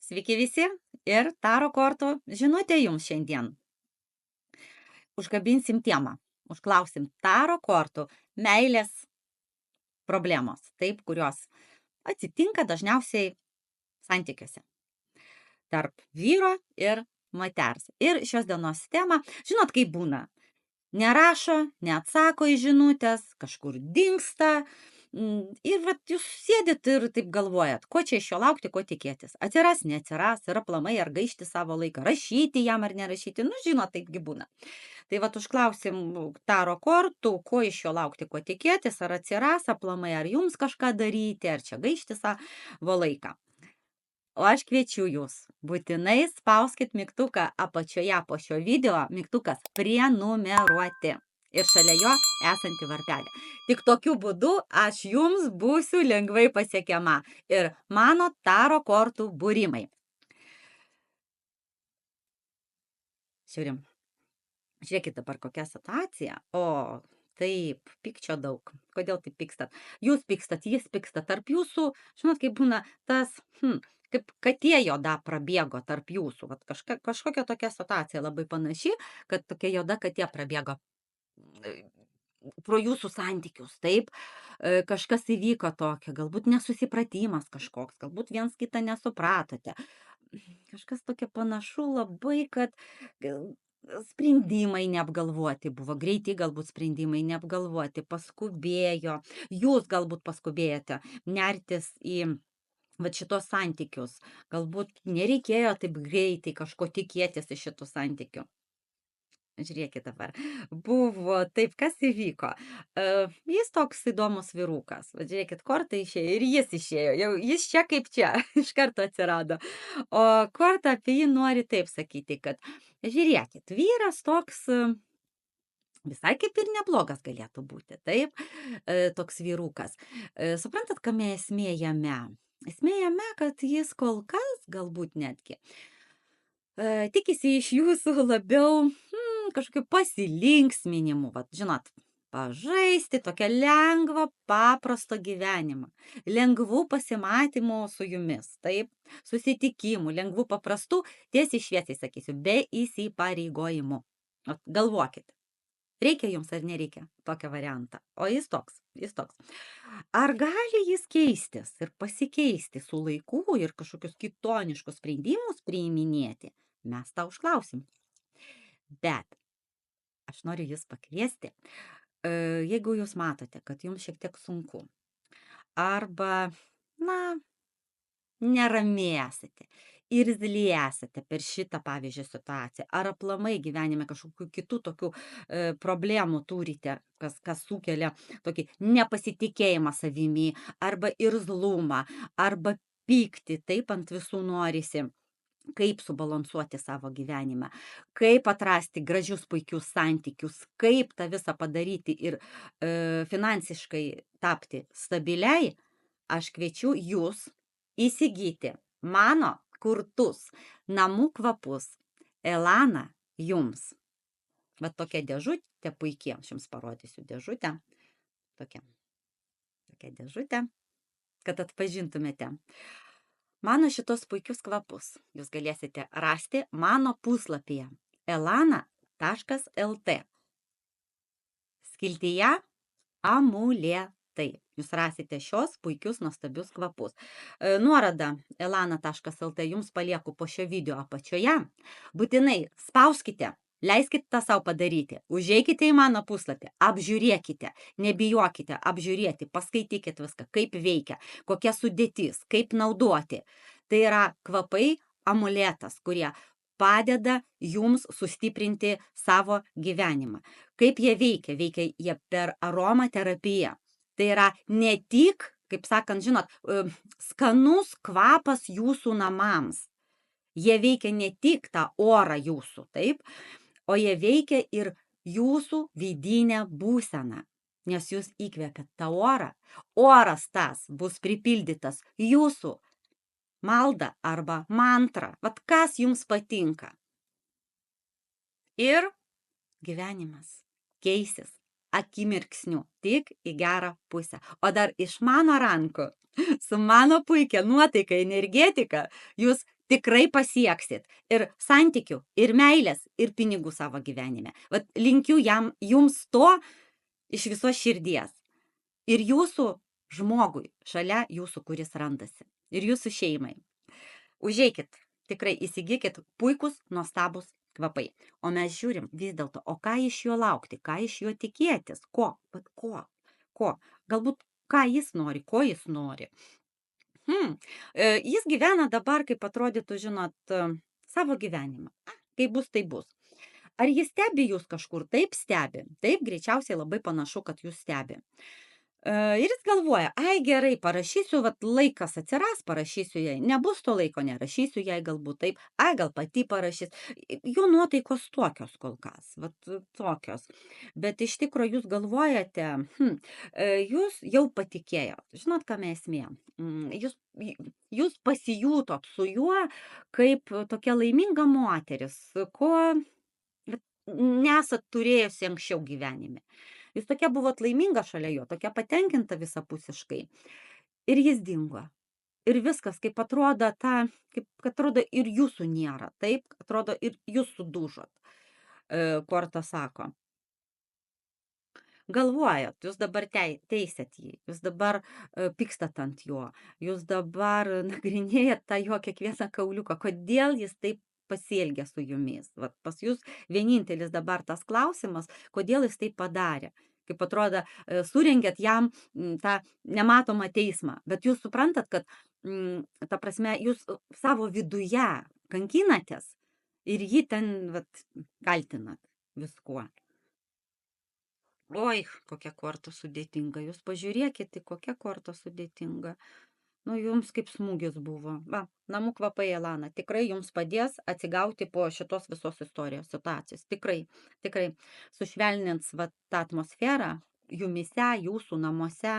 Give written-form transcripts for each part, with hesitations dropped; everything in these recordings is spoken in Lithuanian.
Sveiki visi ir taro kortų žinutė jums šiandien. Užkabinsim temą, užklausim taro kortų meilės problemos, taip, kurios atsitinka dažniausiai santykiuose tarp vyro ir moters. Ir šios dienos tema, žinot, kaip būna. Nerašo, neatsako į žinutės, kažkur dingsta. Ir vat jūs sėdit ir taip galvojat, ko čia iš jo laukti, ko tikėtis. Atsiras, neatsiras, ir aplamai ar gaišti savo laiką, rašyti jam ar nerašyti. Nu, žinot, taipgi būna. Tai vat užklausim taro kortų, ko iš jo laukti, ko tikėtis, ar atsiras aplamai, ar jums kažką daryti, ar čia gaišti savo laiką. O aš kviečiu jūs, būtinai spauskit mygtuką apačioje po šio video, mygtukas prenumeruoti ir šalia jo esantį varpelį. Tik tokiu būdu aš jums būsiu lengvai pasiekiama ir mano taro kortų būrimai. Žiūrim. Žiūrėkit dabar kokia situacija. O, taip, pykčio daug. Kodėl taip pykstat? Jūs pykstat, jis pyksta. Tarp jūsų, žinot, kaip būna tas, kaip katė juoda prabėgo tarp jūsų. Vat kažkokia tokia situacija labai panaši, kad tokia juoda katė prabėgo pro jūsų santykius, taip, kažkas įvyko tokio, galbūt nesusipratimas kažkoks, galbūt viens kitą nesupratote. Kažkas tokia panašu labai, kad sprendimai neapgalvoti buvo, greiti galbūt sprendimai neapgalvoti, paskubėjo, jūs galbūt paskubėjote nertis į vat šitos santykius, galbūt nereikėjo taip greitai kažko tikėtis iš šitų santykių. Žiūrėkit dabar, buvo taip, kas įvyko. Jis toks įdomus vyrukas. Va, žiūrėkit, korta išėjo ir jis išėjo. Jau jis čia kaip čia, iš karto atsirado. O korta apie jį nori taip sakyti, kad žiūrėkit, vyras toks visai kaip ir neblogas galėtų būti, taip, toks vyrukas. Suprantat, kame esmė jame? Esmė jame, kad jis kol kas galbūt netgi tikisi iš jūsų labiau kažkokiu pasilinksminimu, vat, žinot, pažaisti tokią lengvą, paprasto gyvenimą, lengvų pasimatymų su jumis, taip, susitikimų, lengvų paprastų, tiesiai šviesiai sakysiu, be įsipareigojimų. Galvokit, reikia jums ar nereikia tokio variantą, o jis toks. Ar gali jis keistis ir pasikeisti su laiku ir kažkokius kitoniškus sprendimus priiminėti? Mes tą užklausim. Bet aš noriu jūs pakviesti, jeigu jūs matote, kad jums šiek tiek sunku, arba, nerami esate, irzli esate per šitą, pavyzdžiui, situaciją, ar aplamai gyvenime kažkokių kitų tokių problemų turite, kas sukelia tokį nepasitikėjimą savimi, arba irzlumą, arba pyktį, taip ant visų norisi. Kaip subalansuoti savo gyvenimą, kaip atrasti gražius, puikius santykius, kaip tą visą padaryti ir finansiškai tapti stabiliai, aš kviečiu jūs įsigyti mano kurtus namų kvapus Elana jums. Va tokia dėžutė puikiai, aš jums parodysiu dėžutę. Tokia dėžutė, kad atpažintumėte. Mano šitos puikius kvapus jūs galėsite rasti mano puslapyje elana.lt. Skiltyje amuletai. Jūs rasite šios puikius nuostabius kvapus. Nuorodą elana.lt jums palieku po šio video apačioje. Būtinai spauskite. Leiskite tą savo padaryti. Užeikite į mano puslapį, apžiūrėkite, nebijokite apžiūrėti, paskaitykite viską, kaip veikia, kokia sudėtis, kaip naudoti. Tai yra kvapai amuletas, kurie padeda jums sustiprinti savo gyvenimą. Kaip jie veikia? Veikia jie per aromaterapiją. Tai yra ne tik, kaip sakant, žinot, skanus kvapas jūsų namams. Jie veikia ne tik tą orą jūsų, taip, o jie veikia ir jūsų vidinę būseną, nes jūs įkvepiat tą orą. Oras tas bus pripildytas jūsų malda arba mantra. Vat kas jums patinka. Ir gyvenimas keisis akimirksniu tik į gerą pusę. O dar iš mano rankų, su mano puikia nuotaika, energetika, jūs tikrai pasieksit ir santykių, ir meilės, ir pinigų savo gyvenime. Vat linkiu jums to iš visos širdies. Ir jūsų žmogui šalia jūsų, kuris randasi. Ir jūsų šeimai. Užeikit, tikrai įsigykit puikus, nuostabus kvapai. O mes žiūrim vis dėlto, o ką iš jo laukti, ką iš jo tikėtis, ko. Galbūt ką jis nori, ko jis nori. Jis gyvena dabar, kaip atrodytų, žinot, savo gyvenimą. Kaip bus, tai bus. Ar jis stebi jūs kažkur? Taip stebi. Taip, greičiausiai labai panašu, kad jūs stebi. Ir jis galvoja, ai gerai, parašysiu, vat laikas atsiras, parašysiu jai. Nebus to laiko, nerašysiu jai galbūt taip, ai gal pati parašys. Jo nuotaikos tokios kol kas, vat tokios. Bet iš tikrųjų jūs galvojate, jūs jau patikėjot. Žinot, kame esmė? Jūs pasijutot su juo kaip tokia laiminga moteris, ko nesat turėjusi anksčiau gyvenime. Jūs tokia buvot laiminga šalia jo, tokia patenkinta visapusiškai. Ir jis dingo. Ir viskas, kaip atrodo, kaip atrodo ir jūsų nėra. Taip, atrodo ir jūs sudužot. Korta sako. Galvojat, jūs dabar teisėt jį, jūs dabar pykstat ant jo, jūs dabar nagrinėjat tą jo kiekvieną kauliuką, kodėl jis taip pasielgė su jumis. Vat pas jūs vienintelis dabar tas klausimas, kodėl jis taip padarė. Kaip atrodo, surengėt jam tą nematomą teismą, bet jūs suprantat, kad, ta prasme, jūs savo viduje kankinatės ir jį ten kaltinat viskuo. Oi, kokia korta sudėtinga. Jūs pažiūrėkite, kokia korta sudėtinga. Nu, jums kaip smūgis buvo. Va, namų kvapai, Elana, tikrai jums padės atsigauti po šitos visos istorijos situacijos. Tikrai sušvelnins va, tą atmosferą jumise, jūsų namuose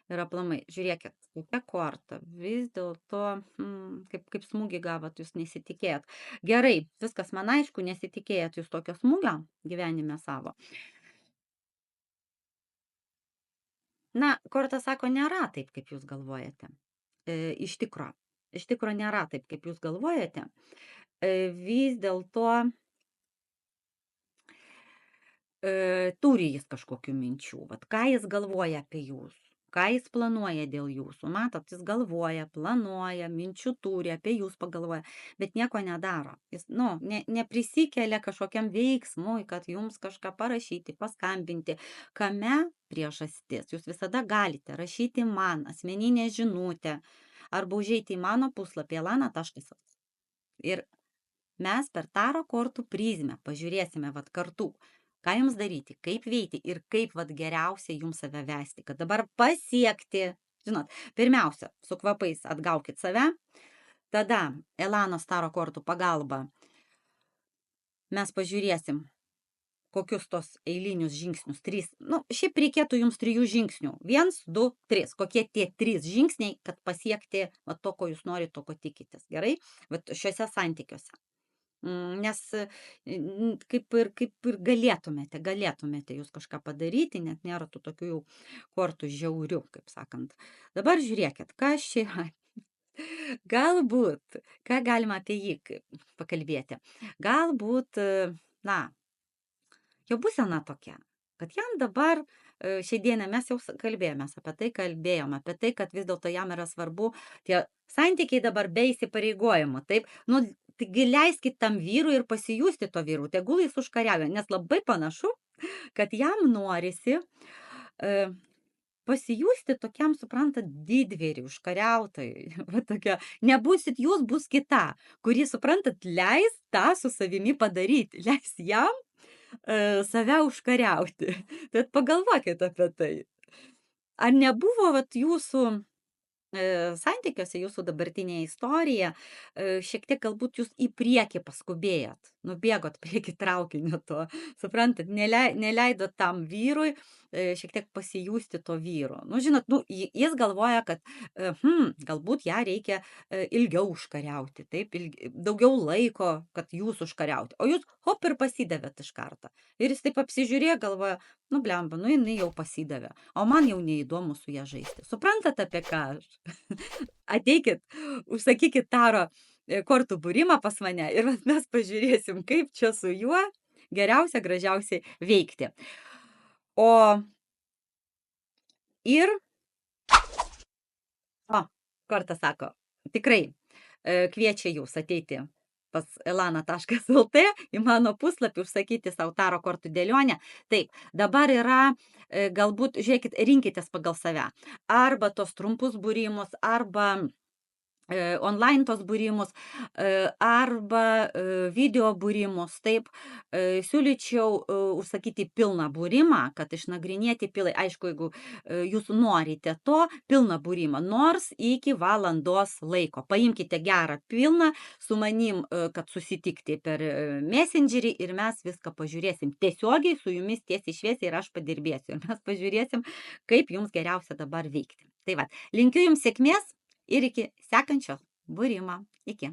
ir aplamai. Žiūrėkit, kokia korta. Vis dėlto, kaip smūgį gavot, jūs nesitikėjot. Gerai, viskas man aišku, nesitikėjot jūs tokio smūgio gyvenime savo. Na, korta sako, nėra taip, kaip jūs galvojate. Iš tikro nėra taip, kaip jūs galvojate. Vis dėlto turi jis kažkokių minčių. Vat ką jis galvoja apie jūs, ką jis planuoja dėl jūsų. Matot, jis galvoja, planuoja, minčių turi, apie jūs pagalvoja, bet nieko nedaro. Jis, neprisikelia kažkokiam veiksmui, kad jums kažką parašyti, paskambinti. Kame priežastis? Jūs visada galite rašyti man asmeninę žinutę arba užeiti į mano puslapį elana.lt. Ir mes per taro kortų prizmę pažiūrėsime kartu, ką jums daryti, kaip veikti ir kaip geriausiai jums save vesti, kad dabar pasiekti. Žinot, pirmiausia, su kvapais atgaukit save, tada Elanos taro kortų pagalba mes pažiūrėsim, kokius tos eilinius žingsnius, 3, šiaip reikėtų jums 3 žingsnių, 1, 2, 3, kokie tie 3 žingsniai, kad pasiekti to, ko jūs norite, to, ko tikitės, gerai, šiuose santykiuose. Nes kaip ir galėtumėte jūs kažką padaryti, net nėra tų tokių jau kortų žiaurių, kaip sakant. Dabar žiūrėkit, kas čia yra. Galbūt, ką galima apie jį pakalbėti, galbūt, jo būsena tokia, kad jam dabar, šiandieną mes jau kalbėjomės apie tai, kad vis dėlto jam yra svarbu tie santykiai dabar be įsipareigojimo, taip, taigi leiskit tam vyrui ir pasijusti to vyrų, tegul jis užkariauja, nes labai panašu, kad jam norisi pasijusti tokiam, suprantat, didvyriui, užkariautojui. Tokia, nebūsit jūs, bus kita, kuri, suprantat, leis tą su savimi padaryti, leis jam save užkariauti. Bet pagalvokit apie tai. Ar nebuvo jūsų santykiuose, jūsų dabartinė istorija, šiek tiek galbūt jūs į priekį paskubėjot, nubėgot prieki traukinio to, suprantat, neleidot tam vyrui šiek tiek pasijusti to vyro. Žinot, jis galvoja, kad galbūt ją reikia ilgiau užkariauti, taip, daugiau laiko, kad jūs užkariauti, o jūs hop ir pasidavėt iš karto. Ir jis taip apsižiūrėjo, galvoja, blemba, jinai jau pasidavė, o man jau neįdomu su ją žaisti. Suprantat, apie ką aš? Ateikit, užsakykit taro kortų būrimą pas mane ir vat mes pažiūrėsim, kaip čia su juo geriausia, gražiausiai veikti. O ir Korta sako, tikrai kviečia jūs ateiti pas elana.lt į mano puslapį, užsakyti sau taro kortų dėlionę. Taip, dabar yra, galbūt, žiūrėkit, rinkitės pagal save. Arba tos trumpus būrimus, arba online tos būrimus, arba video būrimus. Taip, siūlyčiau užsakyti pilną būrimą, kad išnagrinėti pilai. Aišku, jeigu jūs norite to, pilną būrimą, nors iki valandos laiko. Paimkite gerą pilną su manim, kad susitikti per Messengerį ir mes viską pažiūrėsim tiesiogiai su jumis tiesiai šviesiai ir aš padirbėsiu. Ir mes pažiūrėsim, kaip jums geriausia dabar veikti. Tai va, linkiu jums sėkmės ir iki sekančio būrimo. Iki.